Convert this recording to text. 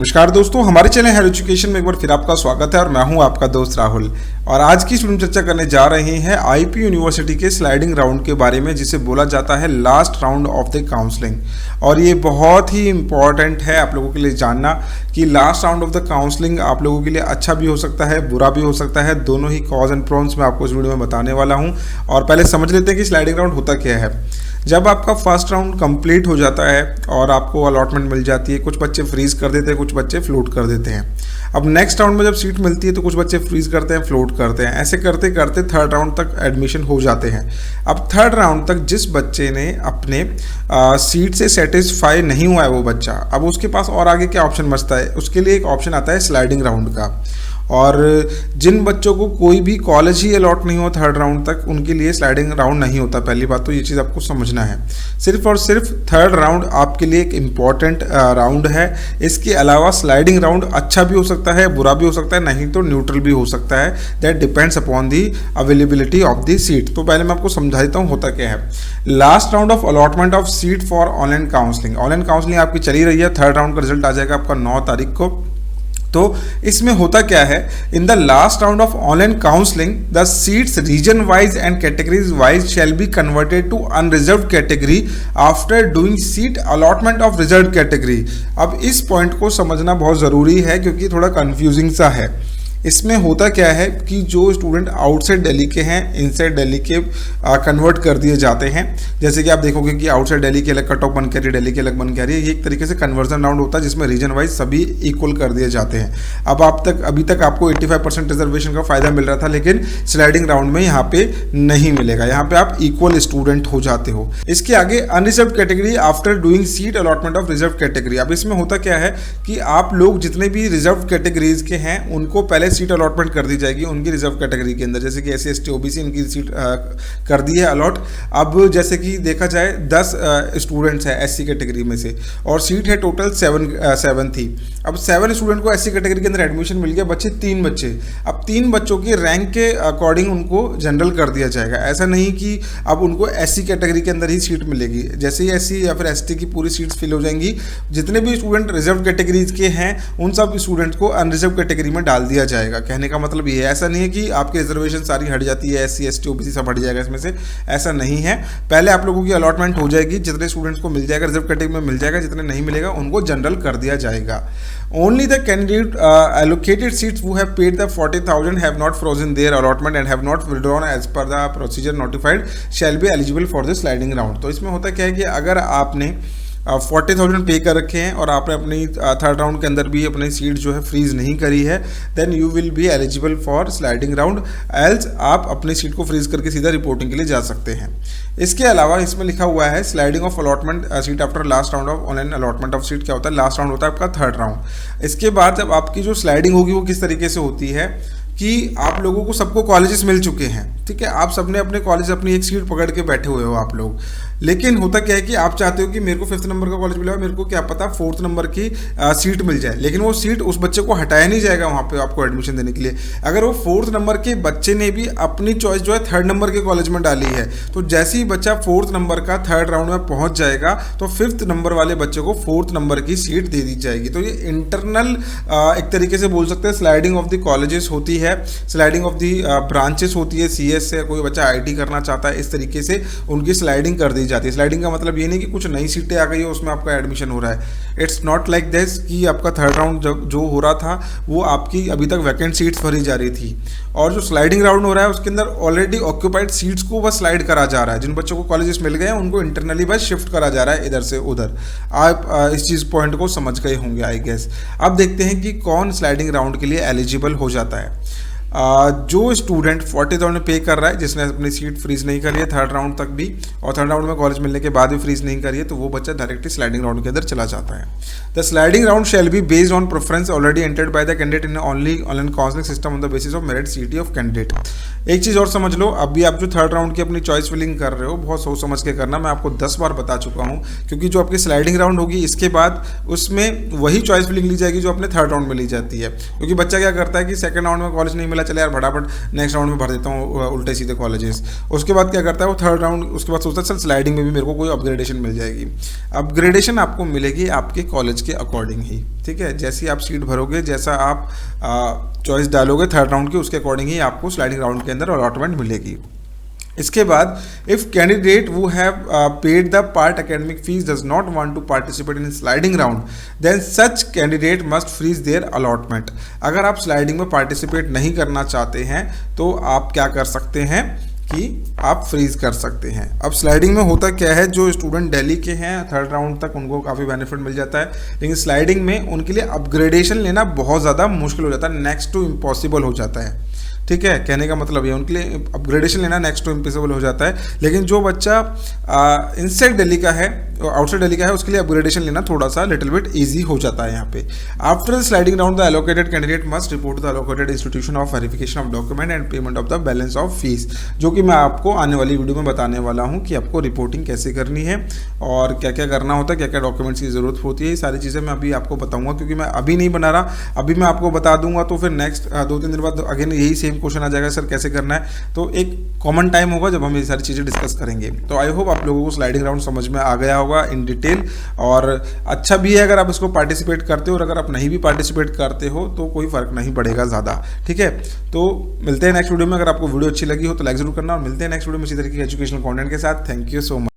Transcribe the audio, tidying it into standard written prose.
नमस्कार दोस्तों, हमारे चैनल हायर एजुकेशन में एक बार फिर आपका स्वागत है और मैं हूं आपका दोस्त राहुल। और आज की स्टूडेंट चर्चा करने जा रहे हैं आईपी यूनिवर्सिटी के स्लाइडिंग राउंड के बारे में, जिसे बोला जाता है last round of the counselling. और ये बहुत ही इंपॉर्टेंट है आप लोगों के लिए जानना कि last round of the counselling आप लोगों के लिए अच्छा भी हो सकता है, बुरा भी हो सकता है। दोनों ही कॉज एंड प्रॉन्स मैं आपको इस वीडियो में बताने वाला हूँ। और पहले समझ लेते हैं कि स्लाइडिंग राउंड होता क्या है। जब आपका फर्स्ट राउंड कंप्लीट हो जाता है और आपको अलॉटमेंट मिल जाती है, कुछ बच्चे फ्रीज कर देते हैं, कुछ बच्चे फ्लोट कर देते हैं। अब नेक्स्ट राउंड में जब सीट मिलती है तो कुछ बच्चे फ्रीज करते हैं, फ्लोट करते हैं। ऐसे करते करते थर्ड राउंड तक एडमिशन हो जाते हैं। अब थर्ड राउंड तक जिस बच्चे ने अपने सीट से सेटिस्फाई नहीं हुआ है वो बच्चा, अब उसके पास और आगे क्या ऑप्शन बचता है? उसके लिए एक ऑप्शन आता है स्लाइडिंग राउंड का। और जिन बच्चों को कोई भी कॉलेज ही अलॉट नहीं हुआ थर्ड राउंड तक, उनके लिए स्लाइडिंग राउंड नहीं होता। पहली बात तो ये चीज़ आपको समझना है। सिर्फ और सिर्फ थर्ड राउंड आपके लिए एक इम्पॉर्टेंट राउंड है। इसके अलावा स्लाइडिंग राउंड अच्छा भी हो सकता है, बुरा भी हो सकता है, नहीं तो न्यूट्रल भी हो सकता है। That depends upon the availability of the seat. तो पहले मैं आपको समझा देता हूँ होता क्या है। Last round of allotment of seat for online counselling. Online counselling आपकी चली रही है। थर्ड राउंड का रिजल्ट आ जाएगा आपका 9 तारीख को। तो इसमें होता क्या है, in the last round of online counselling the seats region wise and categories wise shall be converted to unreserve category after doing seat allotment of reserve category. अब इस पॉइंट को समझना बहुत ज़रूरी है क्योंकि थोड़ा कन्फ्यूजिंग सा है। इसमें होता क्या है कि जो स्टूडेंट आउटसाइड दिल्ली के हैं, इनसाइड दिल्ली के कन्वर्ट कर दिए जाते हैं। जैसे कि आप देखोगे कि आउटसाइड दिल्ली के अलग कट ऑफ बन के आ रही है, दिल्ली के अलग बन के आ रही है। ये एक तरीके से कन्वर्जन राउंड होता है जिसमें रीजन वाइज सभी इक्वल कर दिए जाते हैं। अब अभी तक आपको 85% रिजर्वेशन का फायदा मिल रहा था, लेकिन स्लाइडिंग राउंड में यहाँ पे नहीं मिलेगा। यहाँ पे आप इक्वल स्टूडेंट हो जाते हो। इसके आगे unreserve category after doing seat allotment of reserve category. अब इसमें होता क्या है कि आप लोग जितने भी रिजर्व कैटेगरीज के हैं उनको पहले सीट अलॉटमेंट कर दी जाएगी उनकी रिजर्व कैटेगरी के अंदर। जैसे कि SC ST OBC इनकी सीट कर दी है अलॉट। अब जैसे कि देखा जाए 10 स्टूडेंट्स हैं SC कैटेगरी में से और सीट है टोटल 7 थी। अब 7 स्टूडेंट को SC कैटेगरी के अंदर एडमिशन मिल गया, बच्चे 3 बच्चे। अब 3 बच्चों की रैंक के अकॉर्डिंग उनको जनरल कर दिया जाएगा। ऐसा नहीं कि अब उनको SC कैटेगरी के अंदर ही सीट मिलेगी। जैसे ही SC या फिर ST की पूरी सीट्स फिल हो जाएंगी, जितने भी स्टूडेंट रिजर्व कैटेगरीज के हैं उन सब स्टूडेंट्स को अनरिजर्व कैटेगरी में डाल दिया जाएगा। कहने का मतलब ये है, ऐसा नहीं है कि आपकी रिजर्वेशन सारी हट जाती है, SC ST OBC सब हट जाएगा इसमें से, ऐसा नहीं है। पहले आप लोगों की अलॉटमेंट हो जाएगी, जितने स्टूडेंट्स को मिल जाएगा रिजर्व कैटेगरी में मिल जाएगा, जितने नहीं मिलेगा उनको जनरल कर दिया जाएगा। Only the candidate allocated seats who have paid the 40,000 have not frozen their allotment and have not withdrawn as per the procedure notified shall be eligible for the sliding round। तो इसमें होता क्या है कि अगर आपने 40,000 पे कर रखे हैं और आपने अपनी थर्ड राउंड के अंदर भी अपनी सीट जो है फ्रीज नहीं करी है, then you will be eligible for sliding round. Else आप अपनी सीट को फ्रीज करके सीधा रिपोर्टिंग के लिए जा सकते हैं। इसके अलावा इसमें लिखा हुआ है sliding of allotment seat after last round of online allotment of seat. क्या होता है? लास्ट राउंड होता है आपका थर्ड राउंड। इसके बाद जब आपकी जो स्लाइडिंग होगी वो किस तरीके से होती है कि आप लोगों को सबको कॉलेजेस मिल चुके हैं, ठीक है। आप सबने अपने कॉलेज अपनी एक सीट पकड़ के बैठे हुए हो आप लोग। लेकिन होता क्या है कि आप चाहते हो कि मेरे को 5th नंबर का कॉलेज मिला, मेरे को क्या पता 4th नंबर की सीट मिल जाए, लेकिन वो सीट उस बच्चे को हटाया नहीं जाएगा वहाँ पे आपको एडमिशन देने के लिए। अगर वो 4th नंबर के बच्चे ने भी अपनी चॉइस जो है 3rd नंबर के कॉलेज में डाली है, तो जैसे ही बच्चा 4th नंबर का 3rd राउंड में पहुँच जाएगा तो 5th नंबर वाले बच्चे को 4th नंबर की सीट दे दी जाएगी। तो ये इंटरनल एक तरीके से बोल सकते हैं स्लाइडिंग ऑफ द कॉलेजेस होती है, स्लाइडिंग ऑफ दी ब्रांचेस होती है। CS से कोई बच्चा IT करना चाहता है, इस तरीके से उनकी स्लाइडिंग कर दी जाती है। स्लाइडिंग का मतलब ये नहीं कि कुछ नई सीटें आ गई है उसमें आपका एडमिशन हो रहा है। इट्स नॉट लाइक दिस कि आपका थर्ड राउंड जो हो रहा था वो आपकी अभी तक वैकेंट सीट्स भरी जा रही थी, और जो स्लाइडिंग राउंड हो रहा है उसके अंदर ऑलरेडी ऑक्यूपाइड सीट्स को बस स्लाइड करा जा रहा है। जिन बच्चों को कॉलेजेस मिल गए हैं उनको इंटरनली बस शिफ्ट करा जा रहा है इधर से उधर। आप इस चीज़ पॉइंट को समझ गए होंगे आई गेस। अब देखते हैं कि कौन स्लाइडिंग राउंड के लिए एलिजिबल हो जाता है। जो स्टूडेंट 40,000 पे कर रहा है, जिसने अपनी सीट फ्रीज नहीं करी है थर्ड राउंड तक भी, और थर्ड राउंड में कॉलेज मिलने के बाद भी फ्रीज नहीं करी है, तो वो बच्चा डायरेक्टली स्लाइडिंग राउंड के अंदर चला जाता है। The sliding round shall be based on preference already entered by the candidate in only online counselling system on the basis of merit सीटी ऑफ कैंडिडेट। एक चीज़ और समझ लो, अभी आप जो थर्ड राउंड की अपनी चॉइस फिलिंग कर रहे हो बहुत सोच समझ के करना। मैं आपको 10 बार बता चुका हूँ, क्योंकि जो आपकी स्लाइडिंग राउंड होगी इसके बाद उसमें वही चॉइस फिलिंग ली जाएगी जो अपने थर्ड राउंड में ली जाती है। क्योंकि बच्चा क्या करता है कि सेकंड राउंड में कॉलेज नहीं मिला पहले चले यार फटाफट नेक्स्ट राउंड में भर देता हूँ उल्टे सीधे कॉलेजेस। उसके बाद क्या करता है वो थर्ड राउंड, उसके बाद सोचता है चल स्लाइडिंग में भी मेरे को कोई अपग्रेडेशन मिल जाएगी। अपग्रेडेशन आपको मिलेगी आपके कॉलेज के अकॉर्डिंग ही, ठीक है। जैसी आप सीट भरोगे, जैसा आप चॉइस डालोगे थर्ड राउंड की, उसके अकॉर्डिंग ही आपको स्लाइडिंग राउंड के अंदर अलॉटमेंट मिलेगी। इसके बाद if candidate who have paid the part academic fees does not want to participate in sliding round then such candidate must freeze their allotment. अगर आप स्लाइडिंग में पार्टिसिपेट नहीं करना चाहते हैं तो आप क्या कर सकते हैं कि आप फ्रीज कर सकते हैं। अब स्लाइडिंग में होता क्या है, जो स्टूडेंट दिल्ली के हैं थर्ड राउंड तक उनको काफ़ी बेनिफिट मिल जाता है, लेकिन स्लाइडिंग में उनके लिए अपग्रेडेशन लेना बहुत ज़्यादा मुश्किल हो जाता है, नेक्स्ट टू इम्पॉसिबल हो जाता है, ठीक है। कहने का मतलब ये उनके लिए अपग्रेडेशन लेना नेक्स्ट टू इम्पॉसिबल हो जाता है। लेकिन जो बच्चा इनसाइड दिल्ली का है, आउटसाइड दिल्ली का है, उसके लिए अपग्रेडेशन लेना थोड़ा सा लिटिल बिट ईजी हो जाता है यहाँ पे। After sliding round the allocated candidate must report the allocated institution of verification of document and payment of the balance of fees, जो कि मैं आपको आने वाली वीडियो में बताने वाला हूँ कि आपको रिपोर्टिंग कैसे करनी है और क्या क्या करना होता है, क्या क्या डॉक्यूमेंट्स की ज़रूरत होती है। ये सारी चीज़ें मैं अभी आपको बताऊँगा, क्योंकि मैं अभी नहीं बना रहा, अभी मैं आपको बता दूंगा तो फिर नेक्स्ट 2-3 दिन बाद अगेन यही सेम क्वेश्चन आ जाएगा सर कैसे करना है। तो एक कॉमन टाइम होगा जब हम ये सारी चीज़ें डिस्कस करेंगे। तो आई होप आप लोगों को स्लाइडिंग राउंड समझ में आ गया होगा इन डिटेल, और अच्छा भी है अगर आप इसको पार्टिसिपेट करते हो, और अगर आप नहीं भी पार्टिसिपेट करते हो तो कोई फर्क नहीं पड़ेगा ज़्यादा, ठीक है। तो मिलते हैं नेक्स्ट वीडियो में। अगर आपको वीडियो अच्छी लगी हो तो लाइक जरूर करना, और मिलते हैं नेक्स्ट वीडियो में इसी तरीके के एजुकेशनल कंटेंट के साथ। Thank you so much.